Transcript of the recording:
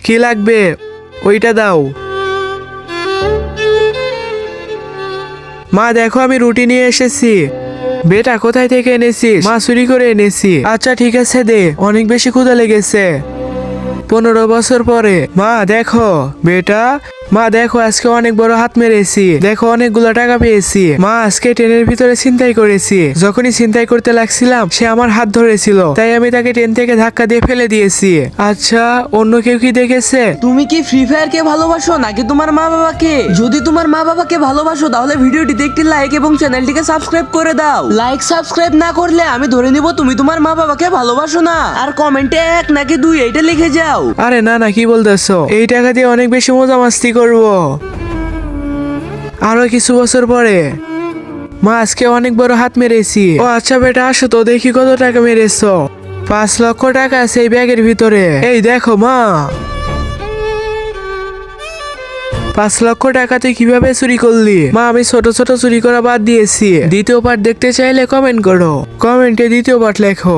কি লাগবে ওইটা দাও। মা দেখো আমি রুটি নিয়ে এসেছি। বেটা কোথায় থেকে এনেছিস? মা চুরি করে এনেছি। আচ্ছা ঠিক আছে দে, অনেক বেশি ক্ষুধা লেগেছে। 15 বছর পরে। মা দেখো। বেটা মা দেখো আজকে অনেক বড় হাত মেরেছি, দেখো অনেকগুলো টাকা পেয়েছি। মা আজকে ট্রেনের ভিতরে ছিনতাই করেছি, যখনই ছিনতাই করতে লাগছিলাম সে আমার হাত ধরেছিল, তাই আমি তাকে ট্রেন থেকে ধাক্কা দিয়ে ফেলে দিয়েছি। আচ্ছা অন্য কেউ কি দেখেছে? তুমি কি ফ্রি ফায়ার কে ভালোবাসো নাকি তোমার মা বাবাকে? যদি তোমার মা বাবাকে ভালোবাসো তাহলে ভিডিওটিতে একটি লাইক এবং চ্যানেলটিকে সাবস্ক্রাইব করে দাও। লাইক সাবস্ক্রাইব না করলে আমি ধরে নিব তুমি তোমার মা বাবাকে ভালোবাসো না। আর কমেন্টে 1 নাকি 2 এইটা লিখে যাও। আরে না না, কি বলতেছো? এই টাকা দিয়ে অনেক বেশি মজা মাস্তি করবো। আরো কিছু বছর পরে। মা আজকে অনেক বড় হাত মেরেছি। ও আচ্ছা বেটা আসো তো দেখি কত টাকা মেরেছো। 5 লক্ষ টাকা আছে এই ব্যাগের ভিতরে, এই দেখো মা। 5 লক্ষ টাকা তুই কিভাবে চুরি করলি? মা আমি ছোট ছোট চুরি করা বাদ দিয়েছি। দ্বিতীয় পার্ট দেখতে চাইলে কমেন্ট করো, কমেন্টে দ্বিতীয় পার্ট লেখো।